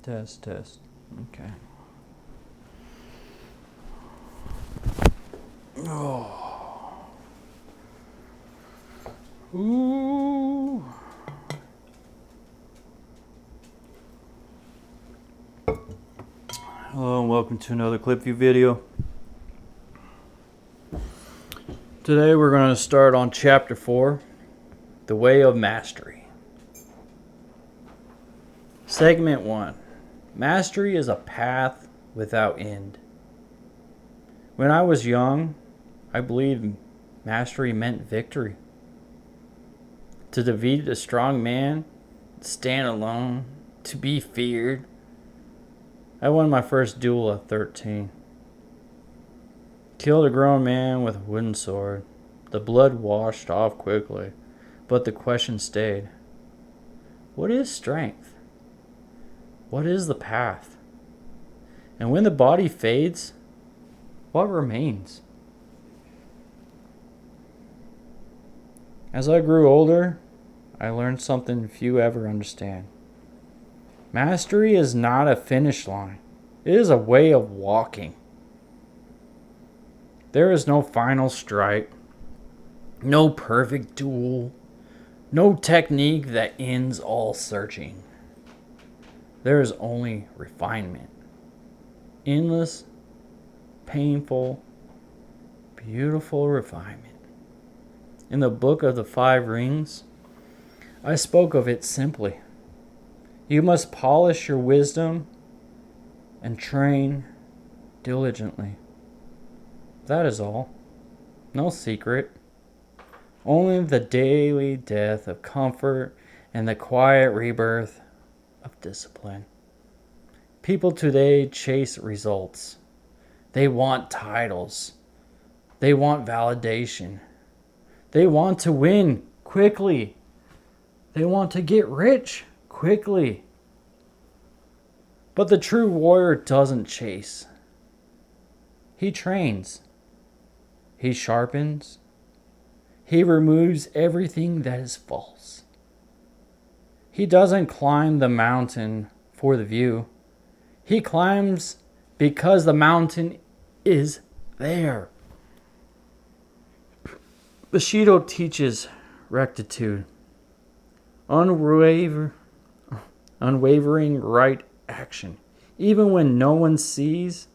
Test. Okay. Oh. Ooh. Hello and welcome to another clip view video. Today we're going to start on chapter 4, The Way of Mastery. Segment 1. Mastery is a path without end. When I was young, I believed mastery meant victory. To defeat a strong man, stand alone, to be feared. I won my first duel at 13. Killed a grown man with a wooden sword. The blood washed off quickly, but the question stayed. What is strength? What is the path? And when the body fades, what remains? As I grew older, I learned something few ever understand. Mastery is not a finish line. It is a way of walking. There is no final strike, no perfect duel, no technique that ends all searching. There is only refinement. Endless, painful, beautiful refinement. In the book of the 5 rings, I spoke of it simply. You must polish your wisdom and train diligently. That is all. No secret. Only the daily death of comfort and the quiet rebirth of discipline. People today chase results. They want titles. They want validation. They want to win quickly. They want to get rich quickly. But the true warrior doesn't chase. He trains. He sharpens. He removes everything that is false. He doesn't climb the mountain for the view. He climbs because the mountain is there. Bushido teaches rectitude, unwavering right action, even when no one sees.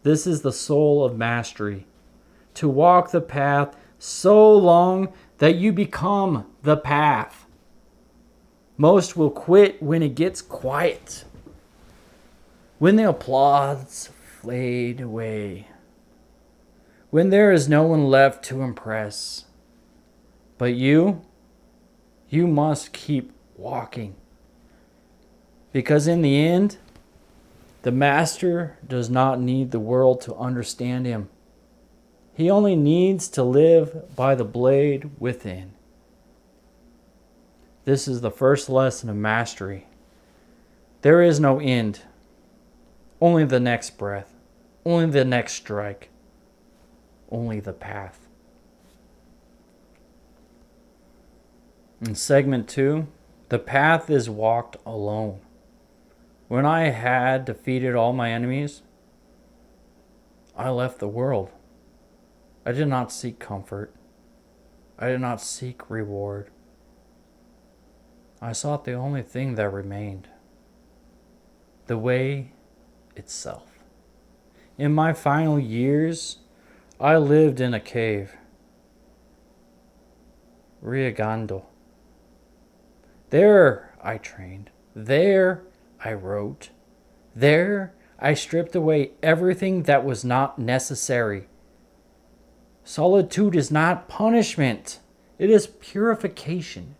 This is the soul of mastery. To walk the path so long that you become the path. Most will quit when it gets quiet, when the applause fade away, when there is no one left to impress. But you must keep walking. Because in the end, the master does not need the world to understand him. He only needs to live by the blade within. This is the first lesson of mastery. There is no end. Only the next breath. Only the next strike. Only the path. In segment 2, the path is walked alone. When I had defeated all my enemies, I left the world. I did not seek comfort. I did not seek reward. I sought the only thing that remained. The way itself. In my final years, I lived in a cave. Riagando. There I trained. There I wrote. There I stripped away everything that was not necessary. Solitude is not punishment. It is purification.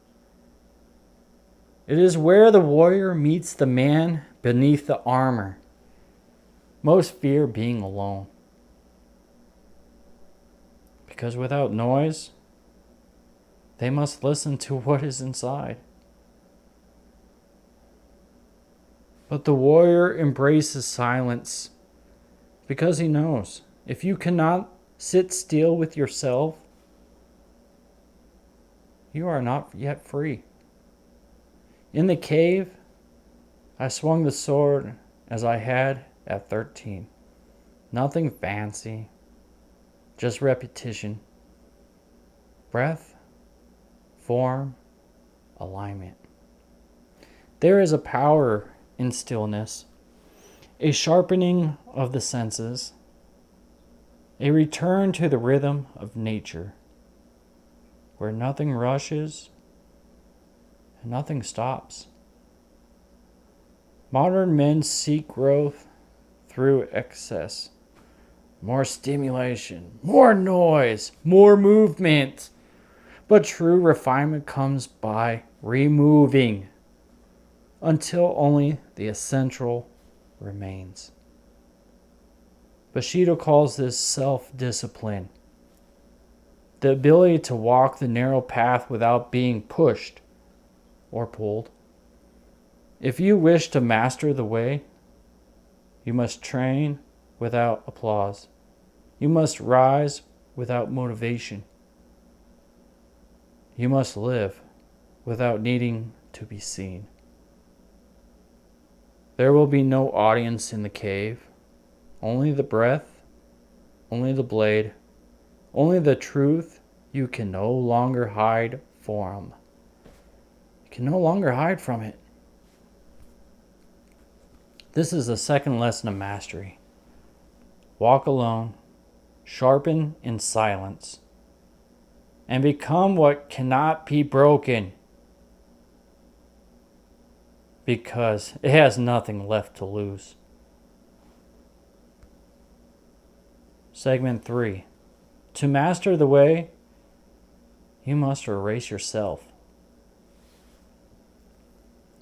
It is where the warrior meets the man beneath the armor. Most fear being alone. Because without noise, they must listen to what is inside. But the warrior embraces silence because he knows if you cannot sit still with yourself, you are not yet free. In the cave, I swung the sword as I had at 13. Nothing fancy, just repetition, breath, form, alignment. There is a power in stillness, a sharpening of the senses, a return to the rhythm of nature, where nothing rushes and nothing stops. Modern men seek growth through excess. More stimulation, more noise, more movement. But true refinement comes by removing until only the essential remains. Bushido calls this self-discipline, the ability to walk the narrow path without being pushed or pulled. If you wish to master the way, you must train without applause. You must rise without motivation. You must live without needing to be seen. There will be no audience in the cave, only the breath, only the blade, only the truth you can no longer hide from. You can no longer hide from it. This is the second lesson of mastery. Walk alone, sharpen in silence, and become what cannot be broken, because it has nothing left to lose. Segment 3. To master the way, you must erase yourself.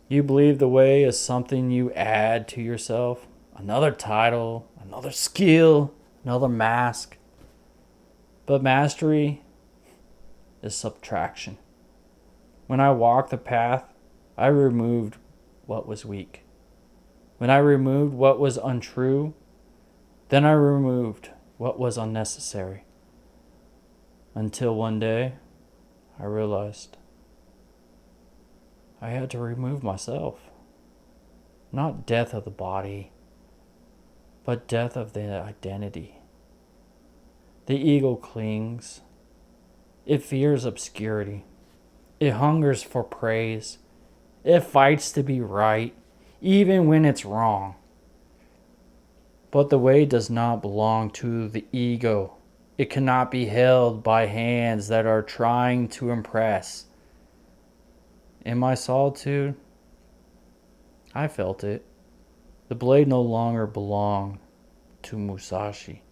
You believe the way is something you add to yourself, another title, another skill, another mask. But mastery is subtraction. When I walked the path, I removed what was weak. When I removed what was untrue, then I removed what was unnecessary. Until one day, I realized I had to remove myself. Not death of the body, but death of the identity. The ego clings. It fears obscurity. It hungers for praise. It fights to be right, even when it's wrong. But the way does not belong to the ego. It cannot be held by hands that are trying to impress. In my solitude, I felt it. The blade no longer belonged to Musashi.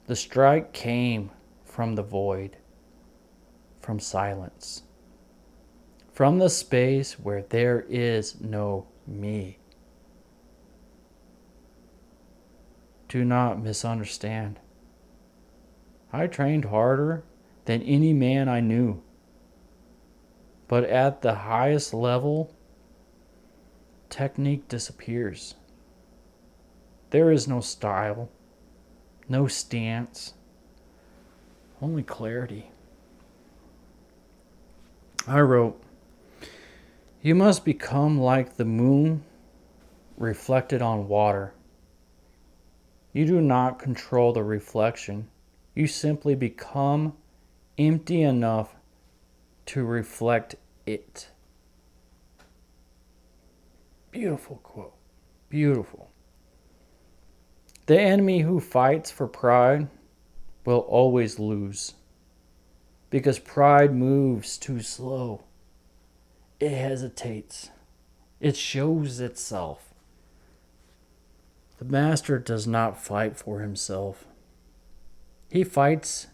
The strike came from the void, from silence, from the space where there is no me. Do not misunderstand. I trained harder than any man I knew. But at the highest level, technique disappears. There is no style, no stance, only clarity. I wrote, you must become like the moon reflected on water. You do not control the reflection. You simply become empty enough to reflect it. Beautiful quote. Beautiful. The enemy who fights for pride will always lose, because pride moves too slow. It hesitates. It shows itself. The master does not fight for himself. He fights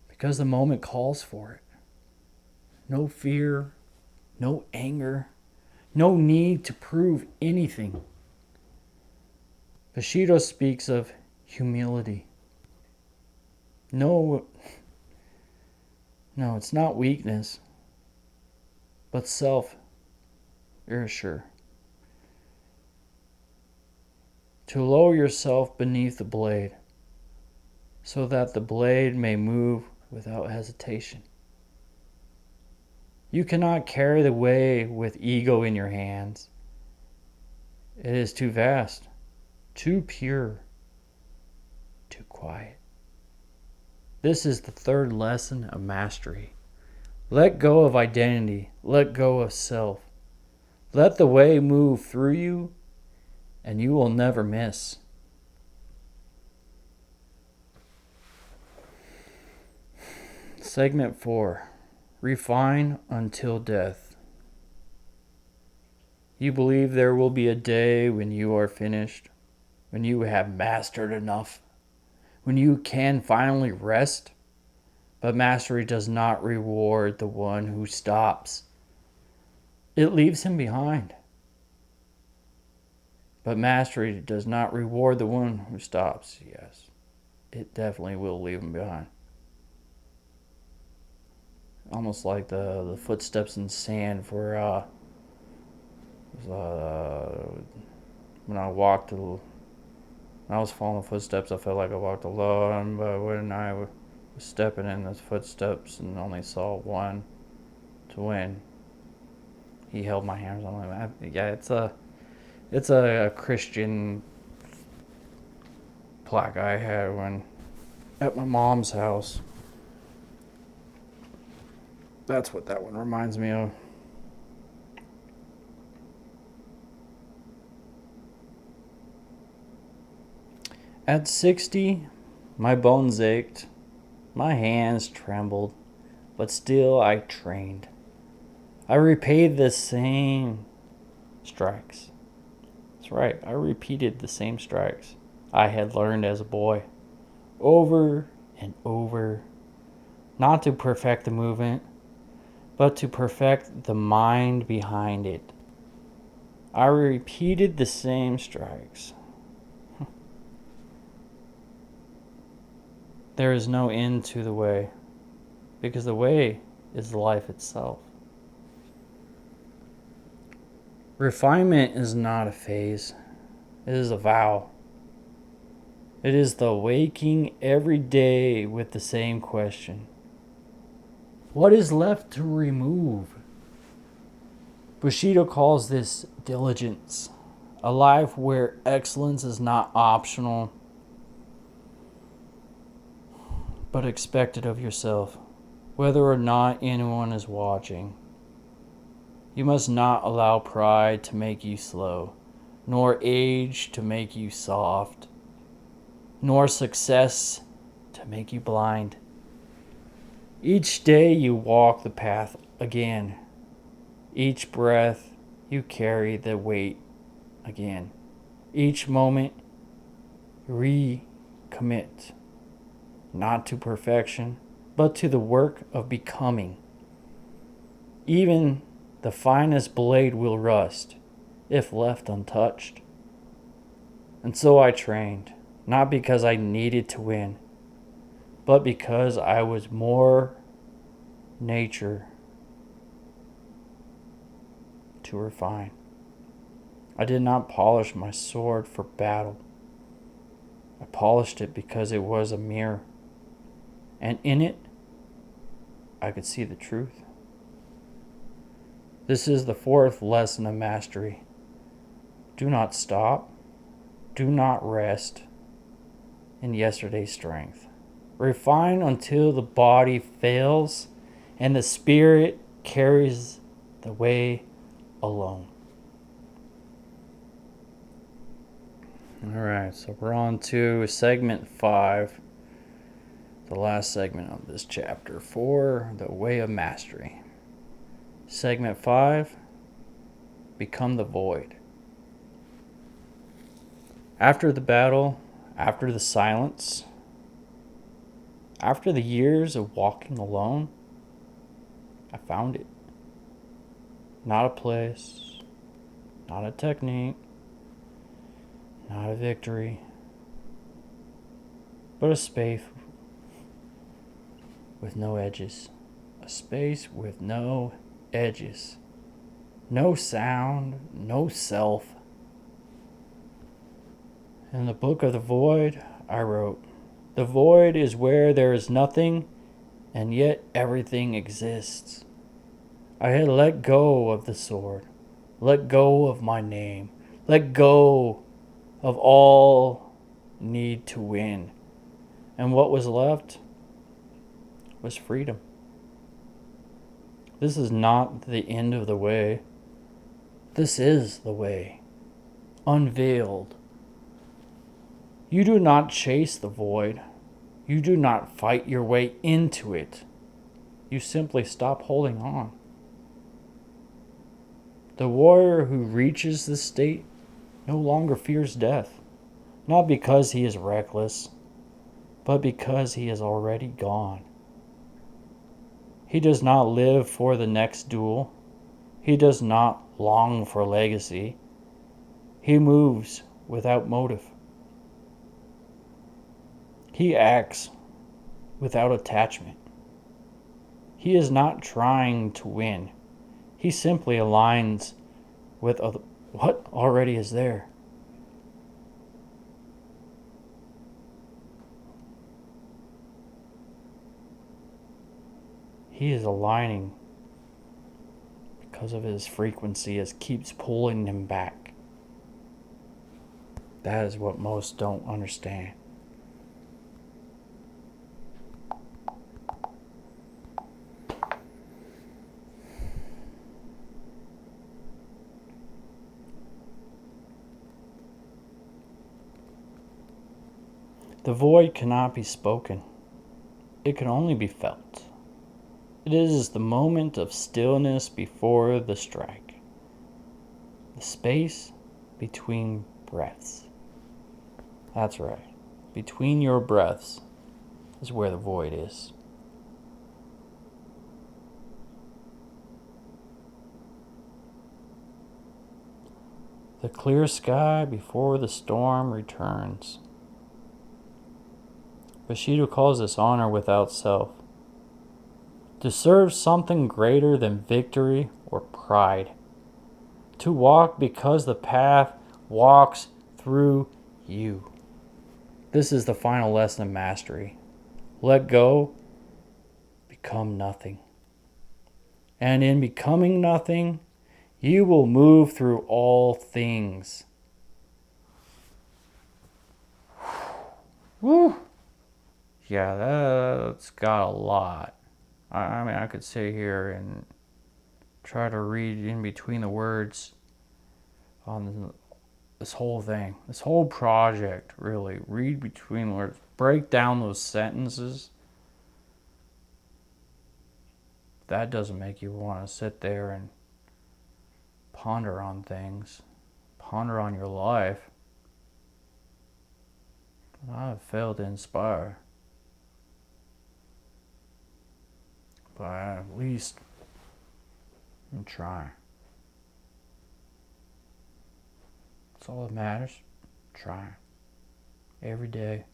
because the moment calls for it. No fear, no anger, no need to prove anything. Bushido speaks of humility. No, it's not weakness, but self-erasure. To lower yourself beneath the blade, so that the blade may move without hesitation. You cannot carry the way with ego in your hands. It is too vast, too pure, too quiet. This is the third lesson of mastery. Let go of identity. Let go of self. Let the way move through you, and you will never miss. Segment 4. Refine until death. You believe there will be a day when you are finished, when you have mastered enough, when you can finally rest. But mastery does not reward the one who stops. It leaves him behind. But mastery does not reward the one who stops. Yes, it definitely will leave him behind. Almost like the footsteps in sand for when I was following the footsteps, I felt like I walked alone. But when I was stepping in those footsteps and only saw one to win, he held my hand. I'm like, yeah, it's a Christian plaque I had when at my mom's house. That's what that one reminds me of. At 60, my bones ached, my hands trembled, but still I trained. I repaid the same strikes. That's right, I repeated the same strikes I had learned as a boy, over and over, not to perfect the movement, but to perfect the mind behind it. I repeated the same strikes. There is no end to the way, because the way is life itself. Refinement is not a phase, it is a vow. It is the waking every day with the same question. What is left to remove? Bushido calls this diligence, a life where excellence is not optional, but expected of yourself, whether or not anyone is watching. You must not allow pride to make you slow, nor age to make you soft, nor success to make you blind. Each day you walk the path again. Each breath you carry the weight again. Each moment recommit, not to perfection, but to the work of becoming. Even the finest blade will rust if left untouched. And so I trained, not because I needed to win, but because I was more nature to refine. I did not polish my sword for battle. I polished it because it was a mirror, and in it I could see the truth. This is the fourth lesson of mastery. Do not stop. Do not rest in yesterday's strength. Refine until the body fails and the spirit carries the way alone. All right, so we're on to segment 5, the last segment of this chapter 4, the way of mastery. Segment 5, become the void. After the battle, after the silence, after the years of walking alone, I found it. Not a place, not a technique, not a victory, but a space with no edges. A space with no edges. No sound, no self. In the book of the void, I wrote, "The void is where there is nothing, and yet everything exists. I had let go of the sword, let go of my name, let go of all need to win. And what was left was freedom. This is not the end of the way. This is the way, unveiled. You do not chase the void. You do not fight your way into it. You simply stop holding on. The warrior who reaches this state no longer fears death, not because he is reckless, but because he is already gone. He does not live for the next duel. He does not long for legacy. He moves without motive. He acts without attachment. He is not trying to win. He simply aligns with what already is there. He is aligning because of his frequency as keeps pulling him back. That is what most don't understand. The void cannot be spoken. It can only be felt. It is the moment of stillness before the strike. The space between breaths. That's right. Between your breaths is where the void is. The clear sky before the storm returns. Bushido calls this honor without self. To serve something greater than victory or pride. To walk because the path walks through you. This is the final lesson of mastery. Let go, become nothing. And in becoming nothing, you will move through all things. Woo! Yeah, that's got a lot. I mean, I could sit here and try to read in between the words on this whole thing, this whole project, really. Read between the words, break down those sentences. That doesn't make you want to sit there and ponder on things, ponder on your life. I've failed to inspire. But at least I'm trying. That's all that matters. Trying. Every day.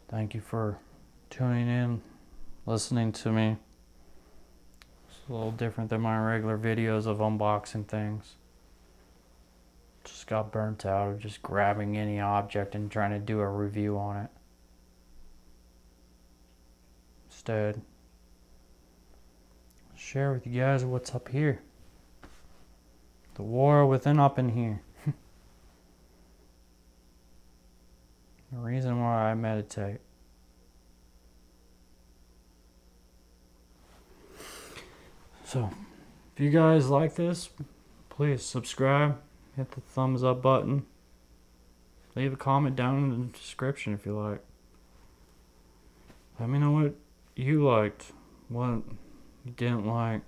Thank you for tuning in, listening to me. It's a little different than my regular videos of unboxing things. Just got burnt out of just grabbing any object and trying to do a review on it. Instead, share with you guys what's up here. The war within up in here. The reason why I meditate. So, if you guys like this, please subscribe. Hit the thumbs up button. Leave a comment down in the description if you like. Let me know what you liked, what you didn't like.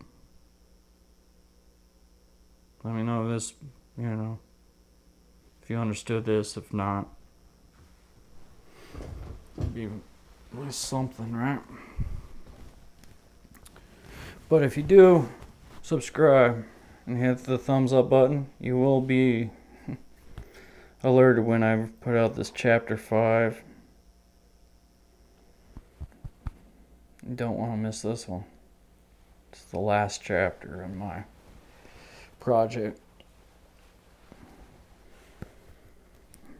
Let me know this, if you understood this, if not. It'd be at least something, right? But if you do subscribe and hit the thumbs up button, you will be alerted when I put out this chapter 5. You don't want to miss this one. It's the last chapter in my project.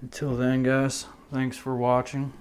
Until then, guys, Thanks for watching.